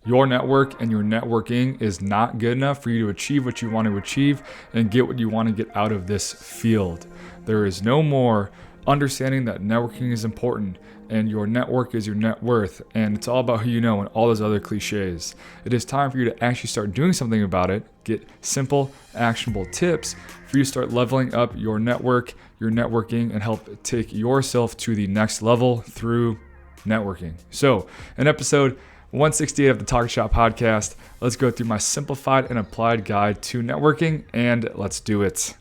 Your network and your networking is not good enough for you to achieve what you want to achieve and get what you want to get out of this field. There is no more understanding that networking is important and your network is your net worth and it's all about who you know and all those other cliches. It is time for you to actually start doing something about it, get simple, actionable tips for you to start leveling up your network, your networking, and help take yourself to the next level through networking. So in episode 168 of the Talk Shop podcast, let's go through my simplified and applied guide to networking, and let's do it.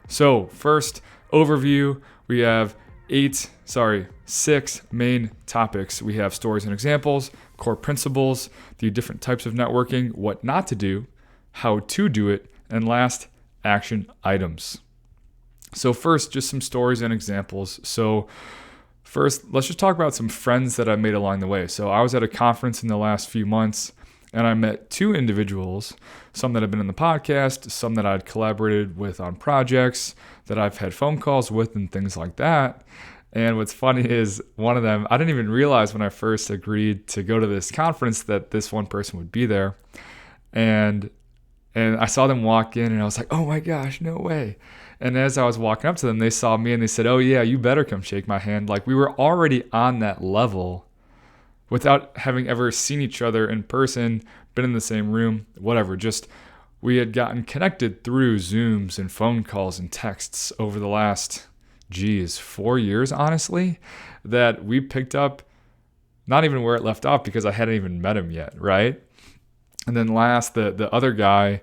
So first, overview, we have 6 main topics. We have stories and examples, core principles, the different types of networking, what not to do, how to do it, and last, action items. So first, just some stories and examples. So first, let's just talk about some friends that I made along the way. So I was at a conference in the last few months, and I met two individuals, some that have been in the podcast, some that I'd collaborated with on projects, that I've had phone calls with and things like that. And what's funny is one of them, I didn't even realize when I first agreed to go to this conference that this one person would be there. And I saw them walk in and I was like, oh my gosh, no way. And as I was walking up to them, they saw me and they said, oh yeah, you better come shake my hand. Like we were already on that level without having ever seen each other in person, been in the same room, whatever. Just we had gotten connected through Zooms and phone calls and texts over the last, 4 years, honestly, that we picked up not even where it left off because I hadn't even met him yet, right? And then last, the other guy,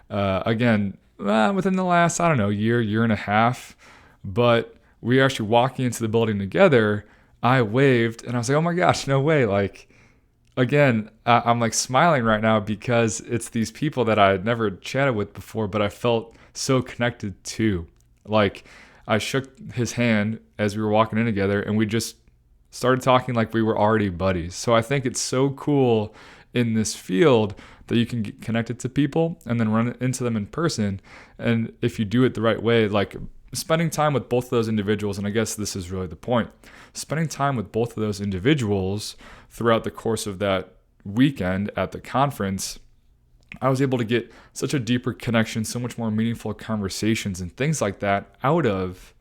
again, within the last, year and a half, but we were actually walking into the building together. I waved and I was like, oh my gosh, no way. Like, again, I'm like smiling right now because it's these people that I had never chatted with before, but I felt so connected to. Like, I shook his hand as we were walking in together and we just started talking like we were already buddies. So I think it's so cool in this field that you can get connected to people and then run into them in person. And if you do it the right way, like spending time with both of those individuals, and I guess this is really the point, spending time with both of those individuals throughout the course of that weekend at the conference, I was able to get such a deeper connection, so much more meaningful conversations and things like that out of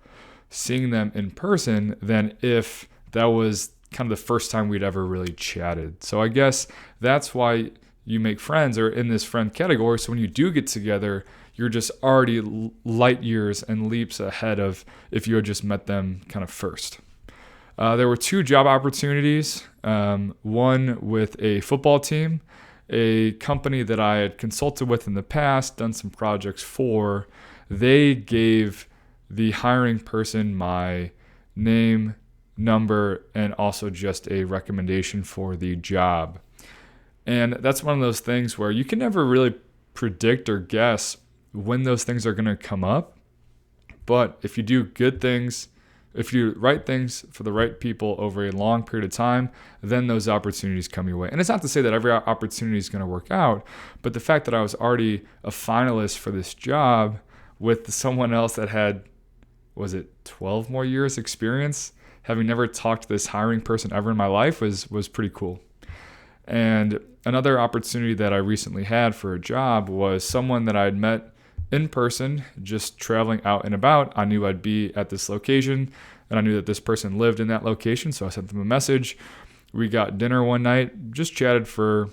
seeing them in person than if that was kind of the first time we'd ever really chatted. So I guess that's why you make friends or in this friend category. So when you do get together, you're just already light years and leaps ahead of if you had just met them kind of first. There were two job opportunities, one with a football team, a company that I had consulted with in the past, done some projects for. They gave the hiring person my name, number, and also just a recommendation for the job. And that's one of those things where you can never really predict or guess when those things are going to come up. But if you do good things, if you do right things for the right people over a long period of time, then those opportunities come your way. And it's not to say that every opportunity is going to work out, but the fact that I was already a finalist for this job with someone else that had, 12 more years experience, having never talked to this hiring person ever in my life was pretty cool. And another opportunity that I recently had for a job was someone that I had met in person, just traveling out and about. I knew I'd be at this location and I knew that this person lived in that location. So I sent them a message. We got dinner one night, just chatted for,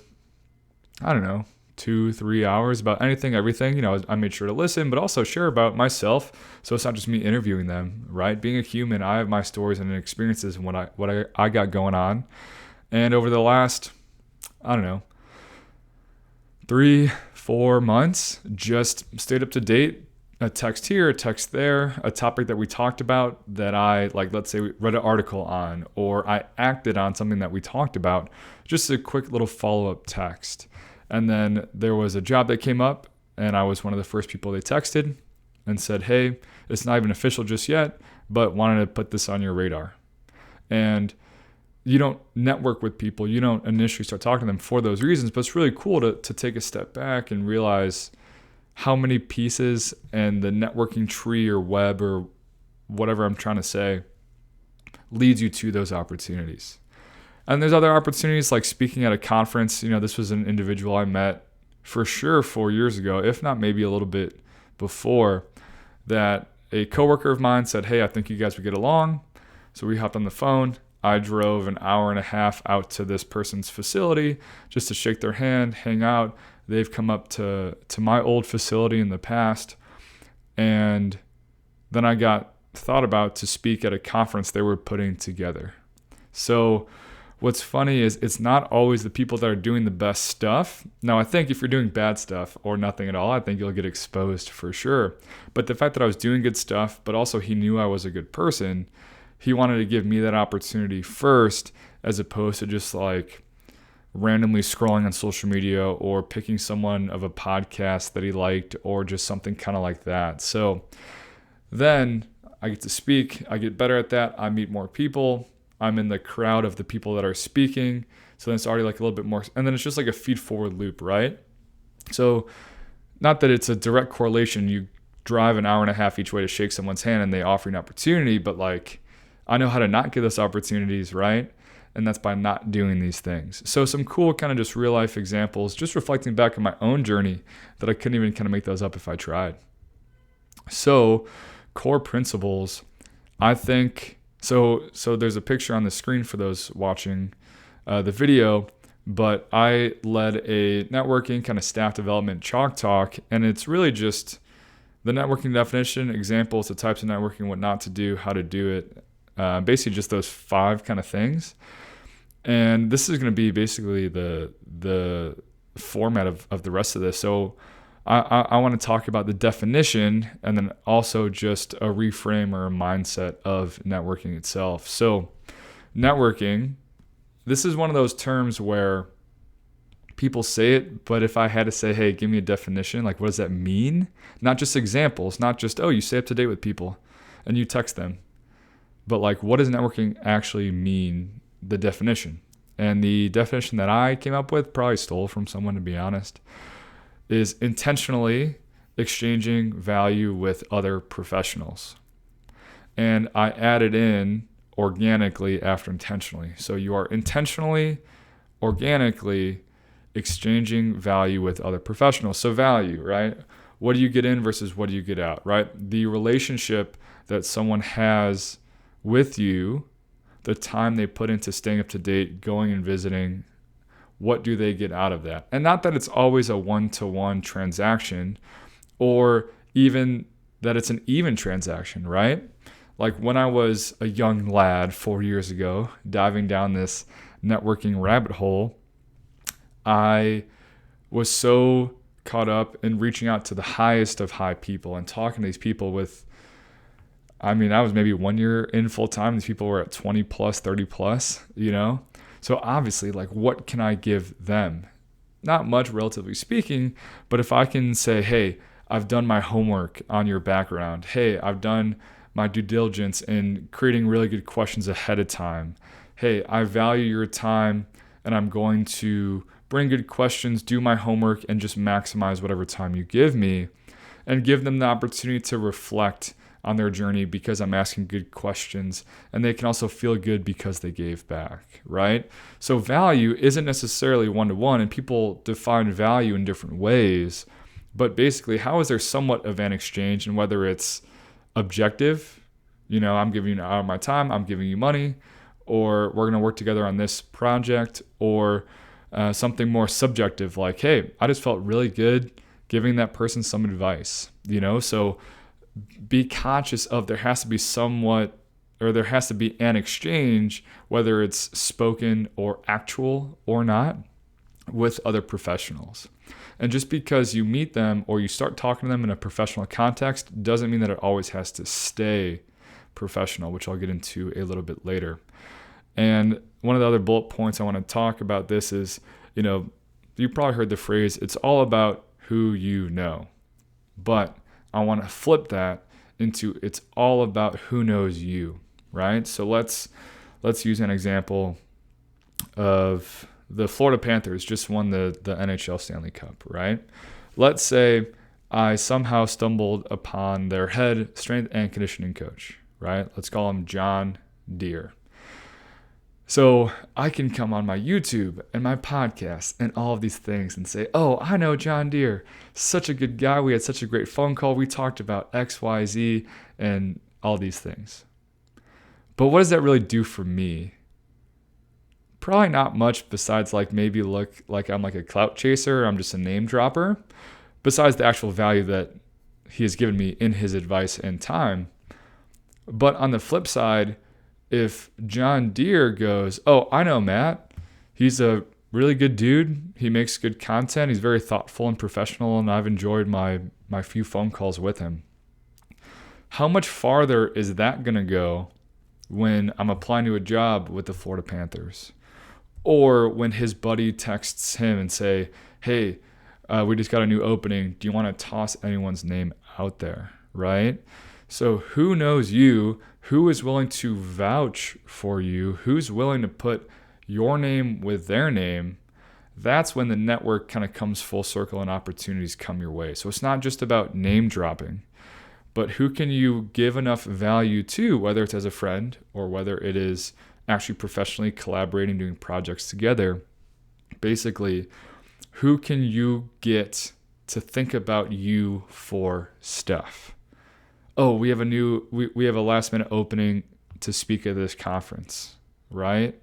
2-3 hours about anything, everything. I made sure to listen, but also share about myself. So it's not just me interviewing them, right? Being a human, I have my stories and experiences and what I got going on. And over the last, 3-4 months, just stayed up to date, a text here, a text there, a topic that we talked about that I, let's say we read an article on, or I acted on something that we talked about, just a quick little follow-up text. And then there was a job that came up and I was one of the first people they texted and said, hey, it's not even official just yet, but wanted to put this on your radar. And you don't network with people. You don't initially start talking to them for those reasons, but it's really cool to take a step back and realize how many pieces and the networking tree or web or whatever I'm trying to say leads you to those opportunities. And there's other opportunities like speaking at a conference. This was an individual I met for sure 4 years ago, if not maybe a little bit before, that a coworker of mine said, hey, I think you guys would get along. So we hopped on the phone. I drove an hour and a half out to this person's facility just to shake their hand, hang out. They've come up to my old facility in the past. And then I got thought about to speak at a conference they were putting together. So what's funny is it's not always the people that are doing the best stuff. Now, I think if you're doing bad stuff or nothing at all, I think you'll get exposed for sure. But the fact that I was doing good stuff, but also he knew I was a good person, he wanted to give me that opportunity first, as opposed to just like randomly scrolling on social media or picking someone of a podcast that he liked or just something kind of like that. So then I get to speak. I get better at that. I meet more people. I'm in the crowd of the people that are speaking. So then it's already like a little bit more. And then it's just like a feed forward loop, right? So not that it's a direct correlation. You drive an hour and a half each way to shake someone's hand and they offer you an opportunity, but like I know how to not get those opportunities, right? And that's by not doing these things. So some cool kind of just real life examples, just reflecting back on my own journey that I couldn't even kind of make those up if I tried. So core principles, I think, so there's a picture on the screen for those watching the video, but I led a networking kind of staff development chalk talk, and it's really just the networking definition, examples, the types of networking, what not to do, how to do it, basically just those 5 kind of things. And this is going to be basically the format of the rest of this. So I want to talk about the definition and then also just a reframe or a mindset of networking itself. So networking, this is one of those terms where people say it, but if I had to say, hey, give me a definition, like what does that mean? Not just examples, not just, oh, you stay up to date with people and you text them. But like, what does networking actually mean, the definition? And the definition that I came up with, probably stole from someone to be honest, is intentionally exchanging value with other professionals. And I added in organically after intentionally. So you are intentionally, organically exchanging value with other professionals. So value, right? What do you get in versus what do you get out, right? The relationship that someone has with you, the time they put into staying up to date, going and visiting, what do they get out of that? And not that it's always a one-to-one transaction or even that it's an even transaction, right? Like when I was a young lad 4 years ago, diving down this networking rabbit hole, I was so caught up in reaching out to the highest of high people and talking to these people with, I was maybe 1 year in full time. These people were at 20 plus, 30 plus, So obviously, like, what can I give them? Not much, relatively speaking, but if I can say, hey, I've done my homework on your background. Hey, I've done my due diligence in creating really good questions ahead of time. Hey, I value your time and I'm going to bring good questions, do my homework, and just maximize whatever time you give me and give them the opportunity to reflect on their journey because I'm asking good questions, and they can also feel good because they gave back, right? So value isn't necessarily one-to-one, and people define value in different ways, but basically how is there somewhat of an exchange, and whether it's objective, I'm giving you an hour of my time, I'm giving you money, or we're going to work together on this project, or something more subjective like, hey, I just felt really good giving that person some advice, so be conscious of there has to be there has to be an exchange, whether it's spoken or actual or not, with other professionals. And just because you meet them or you start talking to them in a professional context doesn't mean that it always has to stay professional, which I'll get into a little bit later. And one of the other bullet points I want to talk about this is, you probably heard the phrase, it's all about who you know. But I want to flip that into it's all about who knows you, right? So let's use an example of the Florida Panthers just won the NHL Stanley Cup, right? Let's say I somehow stumbled upon their head strength and conditioning coach, right? Let's call him John Deere. So I can come on my YouTube and my podcast and all of these things and say, oh, I know John Deere, such a good guy. We had such a great phone call. We talked about X, Y, Z, and all these things. But what does that really do for me? Probably not much besides like maybe look like I'm like a clout chaser. Or I'm just a name dropper. Besides the actual value that he has given me in his advice and time. But on the flip side, if John Deere goes, oh, I know Matt, he's a really good dude. He makes good content. He's very thoughtful and professional, and I've enjoyed my few phone calls with him. How much farther is that going to go when I'm applying to a job with the Florida Panthers? Or when his buddy texts him and say, hey, we just got a new opening. Do you want to toss anyone's name out there, right? So who knows you? Who is willing to vouch for you? Who's willing to put your name with their name? That's when the network kind of comes full circle and opportunities come your way. So it's not just about name dropping, but who can you give enough value to, whether it's as a friend or whether it is actually professionally collaborating, doing projects together. Basically, who can you get to think about you for stuff? Oh, we have a last minute opening to speak at this conference, right?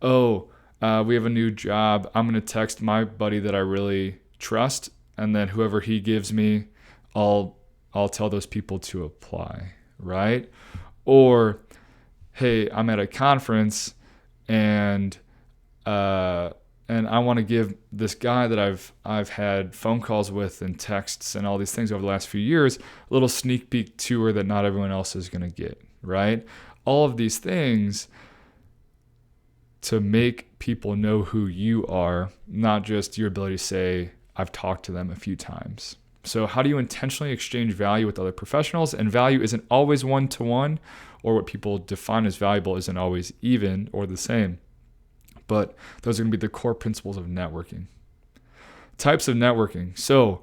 Oh, we have a new job. I'm going to text my buddy that I really trust, and then whoever he gives me, I'll tell those people to apply, right? Or, hey, I'm at a conference and I want to give this guy that I've had phone calls with and texts and all these things over the last few years a little sneak peek tour that not everyone else is going to get, right? All of these things to make people know who you are, not just your ability to say, I've talked to them a few times. So how do you intentionally exchange value with other professionals? And value isn't always one-to-one, or what people define as valuable isn't always even or the same. But those are going to be the core principles of networking. Types of networking. So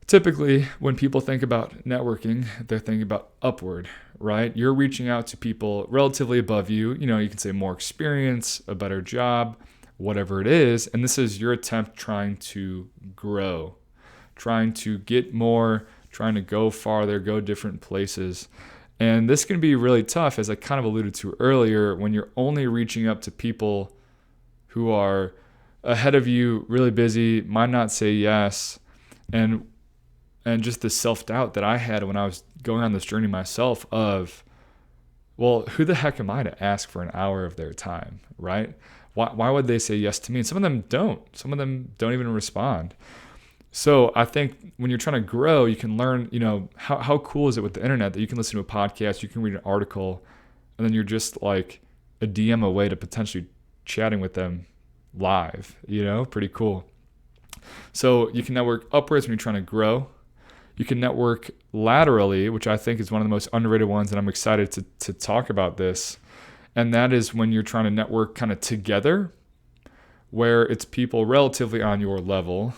typically when people think about networking, they're thinking about upward, right? You're reaching out to people relatively above you. You know, you can say more experience, a better job, whatever it is. And this is your attempt trying to grow, trying to get more, trying to go farther, go different places. And this can be really tough, as I kind of alluded to earlier, when you're only reaching up to people who are ahead of you, really busy, might not say yes, and just the self-doubt that I had when I was going on this journey myself of, well, who the heck am I to ask for an hour of their time, right? Why would they say yes to me? And some of them don't. Some of them don't even respond. So I think when you're trying to grow, you can learn, you know, how cool is it with the internet that you can listen to a podcast, you can read an article, and then you're just like a DM away to potentially chatting with them live, you know, pretty cool. So you can network upwards when you're trying to grow. You can network laterally, which I think is one of the most underrated ones, and I'm excited to talk about this. And that is when you're trying to network kind of together, where it's people relatively on your level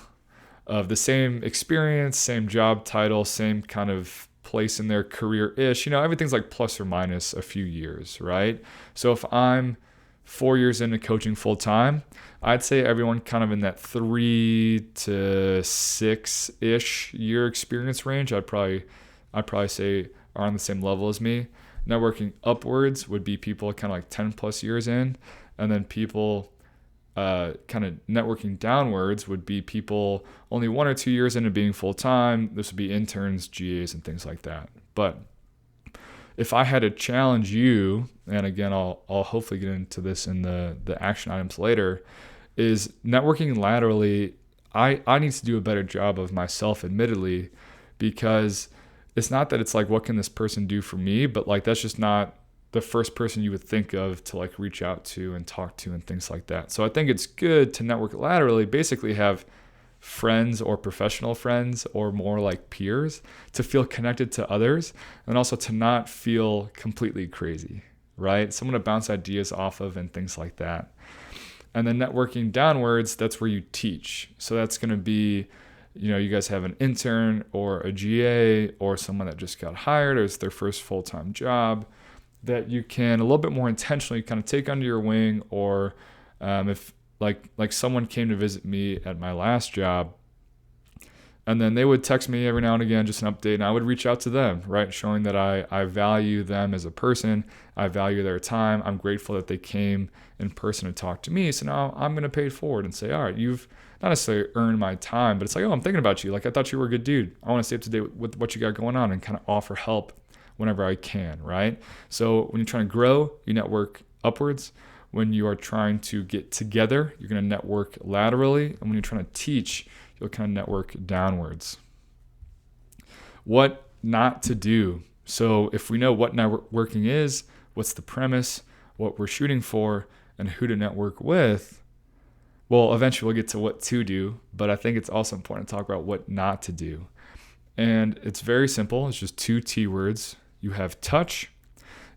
of the same experience, same job title, same kind of place in their career-ish. You know, everything's like plus or minus a few years, right? So if I'm 4 years into coaching full-time, I'd say everyone kind of in that 3 to 6-ish year experience range, I'd probably say are on the same level as me. Networking upwards would be people kind of like 10 plus years in, and then people kind of networking downwards would be people only 1 or 2 years into being full-time. This would be interns, GAs, and things like that. But if I had to challenge you, and again, I'll hopefully get into this in the action items later, is networking laterally, I need to do a better job of myself, admittedly, because it's not that it's like, what can this person do for me? But like, that's just not the first person you would think of to like reach out to and talk to and things like that. So I think it's good to network laterally, basically have friends or professional friends or more like peers to feel connected to others, and also to not feel completely crazy, right? Someone to bounce ideas off of and things like that. And then networking downwards, that's where you teach. So that's going to be, you know, you guys have an intern or a GA or someone that just got hired or it's their first full-time job, that you can a little bit more intentionally kind of take under your wing, or if like someone came to visit me at my last job, and then they would text me every now and again, just an update, and I would reach out to them, right? Showing that I value them as a person. I value their time. I'm grateful that they came in person and talked to me. So now I'm going to pay it forward and say, all right, you've not necessarily earned my time, but it's like, oh, I'm thinking about you. Like, I thought you were a good dude. I want to stay up to date with what you got going on and kind of offer help whenever I can, right? So when you're trying to grow, you network upwards. When you are trying to get together, you're going to network laterally. And when you're trying to teach, you'll kind of network downwards. What not to do. So if we know what networking is, what's the premise, what we're shooting for, and who to network with, well, eventually we'll get to what to do, but I think it's also important to talk about what not to do. And it's very simple. It's just 2 T words. You have touch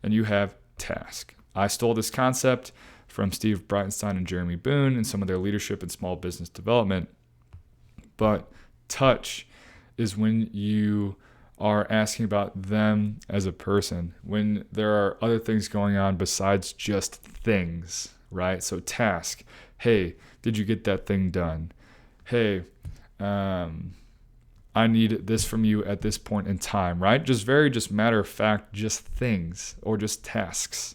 and you have task. I stole this concept from Steve Breitenstein and Jeremy Boone and some of their leadership and small business development. But touch is when you are asking about them as a person, when there are other things going on besides just things, right? So task, hey, did you get that thing done? Hey, I need this from you at this point in time, right? Just matter of fact, just things or just tasks.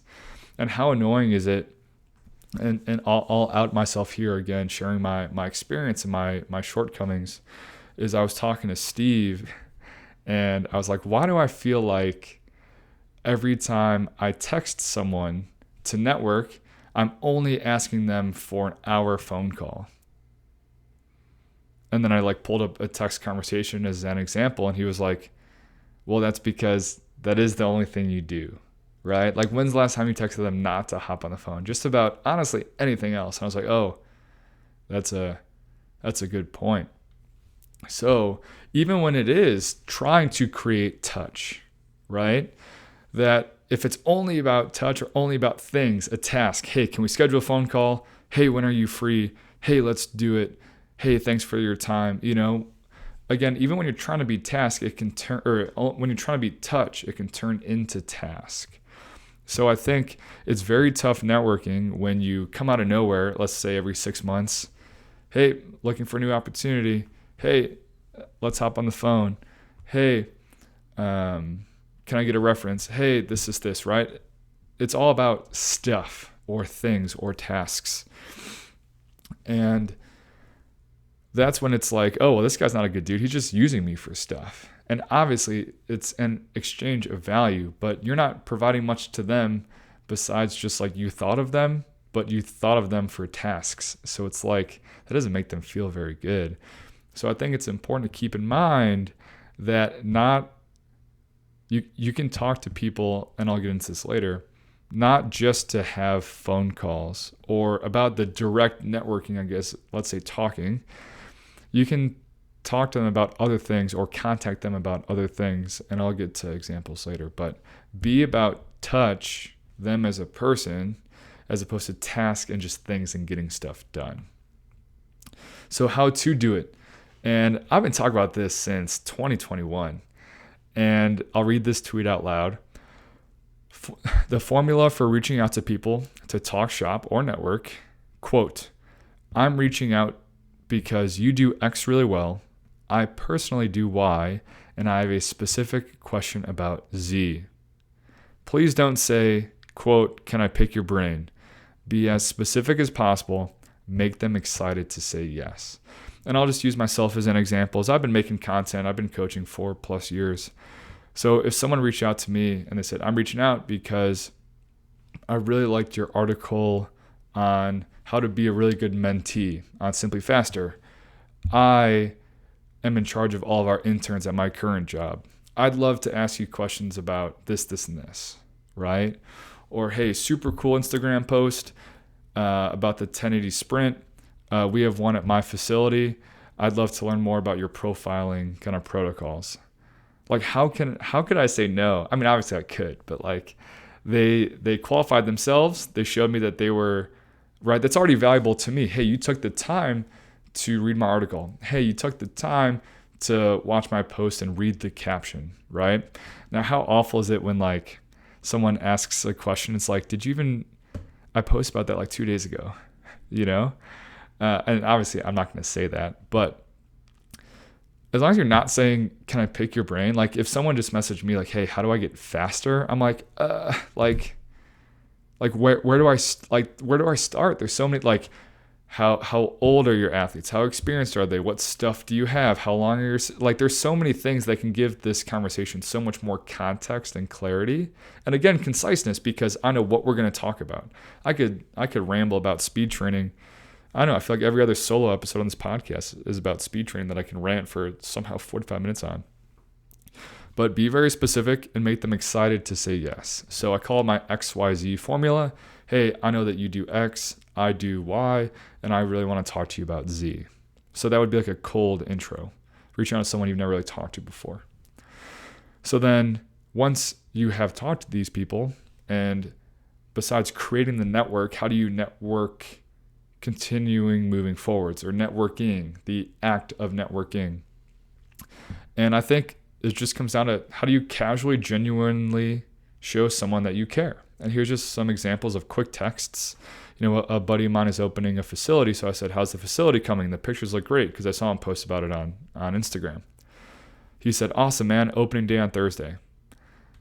And how annoying is it? And I'll out myself here again, sharing my experience and my shortcomings, is I was talking to Steve and I was like, why do I feel like every time I text someone to network, I'm only asking them for an hour phone call? And then I pulled up a text conversation as an example, and he was like, well, that's because that is the only thing you do. Right? Like, when's the last time you texted them not to hop on the phone? Just about, honestly, anything else. And I was like, oh, that's a good point. So even when it is trying to create touch, right? That if it's only about touch or only about things, a task, hey, can we schedule a phone call? Hey, when are you free? Hey, let's do it. Hey, thanks for your time. Again, even when you're trying to be task, it can turn, or when you're trying to be touch, it can turn into task. So I think it's very tough networking when you come out of nowhere, let's say every 6 months. Hey, looking for a new opportunity. Hey, let's hop on the phone. Hey, can I get a reference? Hey, this is this, right? It's all about stuff or things or tasks. And that's when it's like, oh, well, this guy's not a good dude. He's just using me for stuff. And obviously, it's an exchange of value, but you're not providing much to them besides just like you thought of them, but you thought of them for tasks. So it's like, that doesn't make them feel very good. So I think it's important to keep in mind that you can talk to people, and I'll get into this later, not just to have phone calls or about the direct networking, I guess, let's say talking. You can talk to them about other things or contact them about other things, and I'll get to examples later, but be about touch them as a person as opposed to task and just things and getting stuff done. So how to do it. And I've been talking about this since 2021, and I'll read this tweet out loud. The formula for reaching out to people to talk shop or network, quote, I'm reaching out because you do X really well. I personally do Y, and I have a specific question about Z. Please don't say, quote, can I pick your brain? Be as specific as possible. Make them excited to say yes. And I'll just use myself as an example. As I've been making content, I've been coaching 4+ years. So if someone reached out to me and they said, I'm reaching out because I really liked your article on how to be a really good mentee on Simply Faster. I am in charge of all of our interns at my current job. I'd love to ask you questions about this, and this, right? Or, hey, super cool Instagram post about the 1080 sprint. We have one at my facility. I'd love to learn more about your profiling kind of protocols. Like, how could I say no? I mean, obviously I could, but like they qualified themselves. They showed me that they were right. That's already valuable to me. Hey, you took the time to read my article. Hey, you took the time to watch my post and read the caption, right? Now, how awful is it when like someone asks a question, it's like, I posted about that like 2 days ago, you know? And obviously I'm not going to say that, but as long as you're not saying, can I pick your brain? Like if someone just messaged me like, hey, how do I get faster? I'm like, where do I start? There's so many, like, how old are your athletes? How experienced are they? What stuff do you have? How long are your, like, there's so many things that can give this conversation so much more context and clarity. And again, conciseness, because I know what we're going to talk about. I could ramble about speed training. I don't know. I feel like every other solo episode on this podcast is about speed training that I can rant for somehow 45 minutes on. But be very specific and make them excited to say yes. So I call it my XYZ formula. Hey, I know that you do X, I do Y, and I really want to talk to you about Z. So that would be like a cold intro, reaching out to someone you've never really talked to before. So then once you have talked to these people, and besides creating the network, how do you network continuing moving forwards, or networking, the act of networking? And I think it just comes down to, how do you casually, genuinely show someone that you care? And here's just some examples of quick texts. You know, a buddy of mine is opening a facility. So I said, how's the facility coming? The pictures look great, because I saw him post about it on Instagram. He said, awesome, man, opening day on Thursday.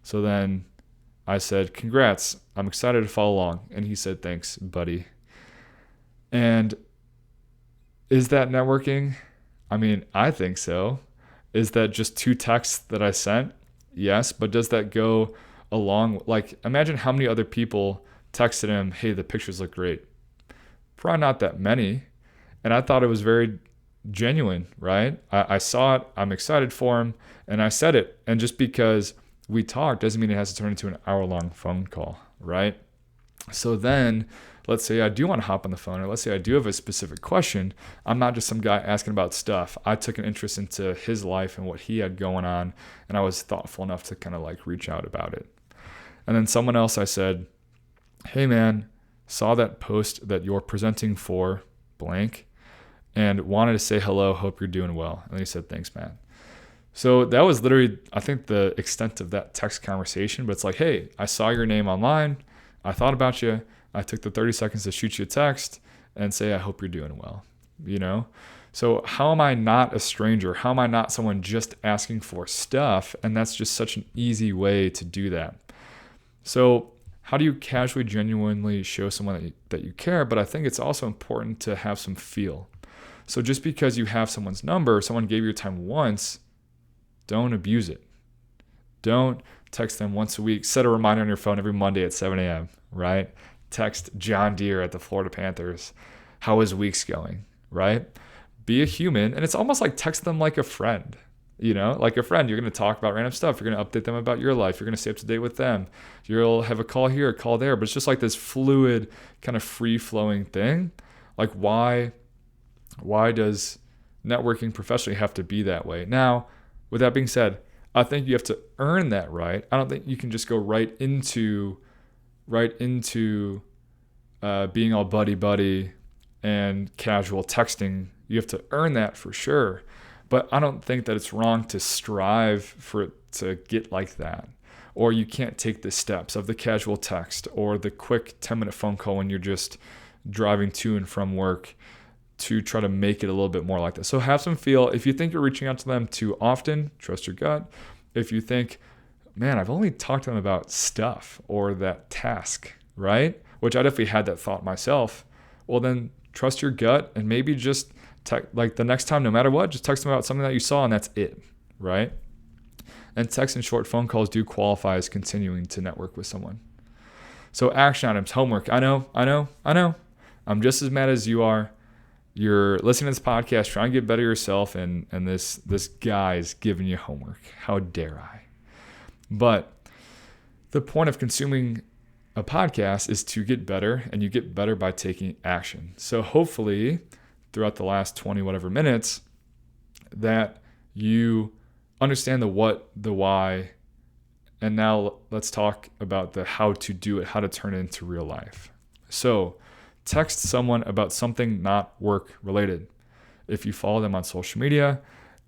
So then I said, congrats, I'm excited to follow along. And he said, thanks, buddy. And is that networking? I mean, I think so. Is that just 2 texts that I sent? Yes, but does that go along? Like, imagine how many other people texted him, hey, the pictures look great. Probably not that many. And I thought it was very genuine, right? I saw it, I'm excited for him, and I said it. And just because we talked doesn't mean it has to turn into an hour-long phone call, right? So then, let's say I do want to hop on the phone, or let's say I do have a specific question. I'm not just some guy asking about stuff. I took an interest into his life and what he had going on, and I was thoughtful enough to kind of like reach out about it. And then someone else, I said, hey man, saw that post that you're presenting for blank and wanted to say hello, hope you're doing well. And he said, thanks, man. So that was literally, I think, the extent of that text conversation. But it's like, hey, I saw your name online. I thought about you. I took the 30 seconds to shoot you a text and say, I hope you're doing well, you know? So how am I not a stranger? How am I not someone just asking for stuff? And that's just such an easy way to do that. So how do you casually, genuinely show someone that you care? But I think it's also important to have some feel. So just because you have someone's number, someone gave you your time once, don't abuse it. Don't text them once a week. Set a reminder on your phone every Monday at 7 a.m., right? Text John Deere at the Florida Panthers, how his week's going, right? Be a human. And it's almost like text them like a friend, you know, like a friend. You're going to talk about random stuff. You're going to update them about your life. You're going to stay up to date with them. You'll have a call here, a call there, but it's just like this fluid kind of free flowing thing. Like why does networking professionally have to be that way? Now, with that being said, I think you have to earn that right. I don't think you can just go right into being all buddy and casual texting. You have to earn that for sure. But I don't think that it's wrong to strive for it to get like that. Or you can't take the steps of the casual text or the quick 10-minute phone call when you're just driving to and from work to try to make it a little bit more like that. So have some feel. If you think you're reaching out to them too often, trust your gut. If you think, man, I've only talked to them about stuff or that task, right? Which I definitely had that thought myself. Well, then trust your gut and maybe just like the next time, no matter what, just text them about something that you saw and that's it, right? And text and short phone calls do qualify as continuing to network with someone. So action items, homework. I know. I'm just as mad as you are. You're listening to this podcast, trying to get better yourself, and this guy's giving you homework. How dare I? But the point of consuming a podcast is to get better, and you get better by taking action. So hopefully throughout the last 20 whatever minutes that you understand the what, the why, and now let's talk about the how to do it, how to turn it into real life. So text someone about something not work related. If you follow them on social media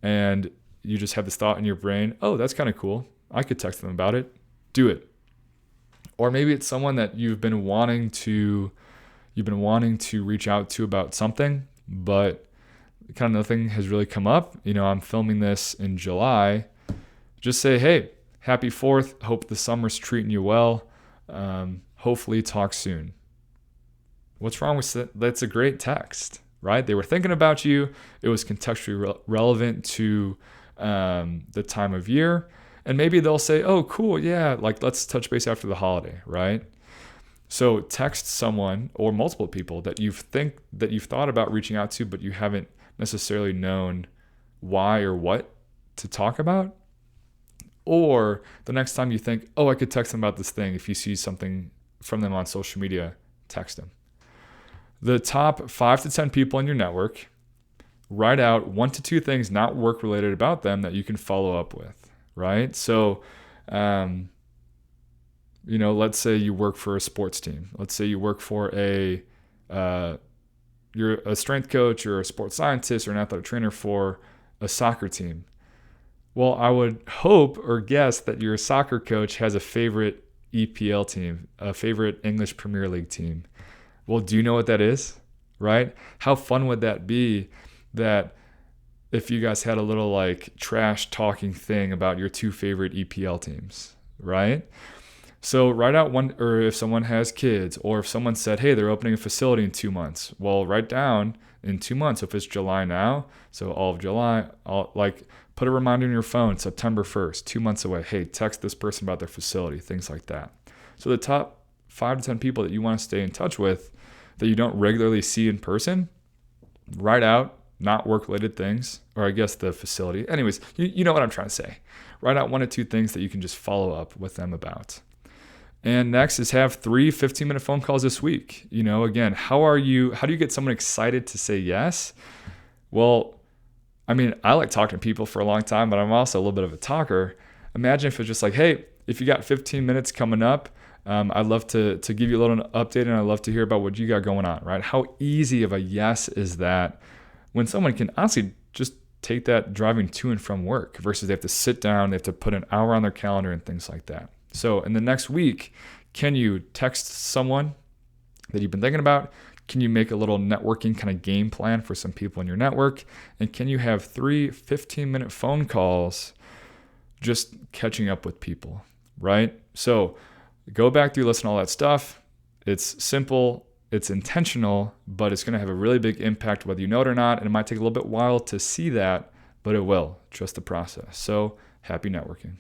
and you just have this thought in your brain, oh, that's kind of cool, I could text them about it, do it. Or maybe it's someone that you've been wanting to reach out to about something, but kind of nothing has really come up. I'm filming this in July. Just say, hey, happy 4th. Hope the summer's treating you well. Hopefully talk soon. What's wrong with that? That's a great text, right? They were thinking about you. It was contextually relevant to the time of year. And maybe they'll say, oh, cool. Yeah. Like, let's touch base after the holiday, right? So text someone or multiple people that you've thought about reaching out to, but you haven't necessarily known why or what to talk about. Or the next time you think, oh, I could text them about this thing. If you see something from them on social media, text them. The top 5 to 10 people in your network, write out 1 to 2 things not work related about them that you can follow up with, right? So, let's say you work for a sports team. Let's say you work for you're a strength coach or a sports scientist or an athletic trainer for a soccer team. Well, I would hope or guess that your soccer coach has a favorite EPL team, a favorite English Premier League team. Well, do you know what that is, right? How fun would that be that if you guys had a little like trash talking thing about your 2 favorite EPL teams, right? So write out one, or if someone has kids, or if someone said, hey, they're opening a facility in 2 months. Well, write down in 2 months. So if it's July now, so all of July, put a reminder in your phone, September 1st, 2 months away. Hey, text this person about their facility, things like that. So the top 5 to 10 people that you want to stay in touch with that you don't regularly see in person, write out not work-related things, or I guess the facility. Anyways, you know what I'm trying to say. Write out 1 or 2 things that you can just follow up with them about. And next is have 3 15-minute phone calls this week. Again, how do you get someone excited to say yes? Well, I like talking to people for a long time, but I'm also a little bit of a talker. Imagine if it's just like, hey, if you got 15 minutes coming up, I'd love to give you a little update, and I'd love to hear about what you got going on, right? How easy of a yes is that when someone can honestly just take that driving to and from work versus they have to sit down, they have to put an hour on their calendar and things like that. So in the next week, can you text someone that you've been thinking about? Can you make a little networking kind of game plan for some people in your network? And can you have 3 15-minute phone calls just catching up with people, right? So go back through, listen to all that stuff. It's simple, it's intentional, but it's going to have a really big impact whether you know it or not. And it might take a little bit while to see that, but it will. Trust the process. So happy networking.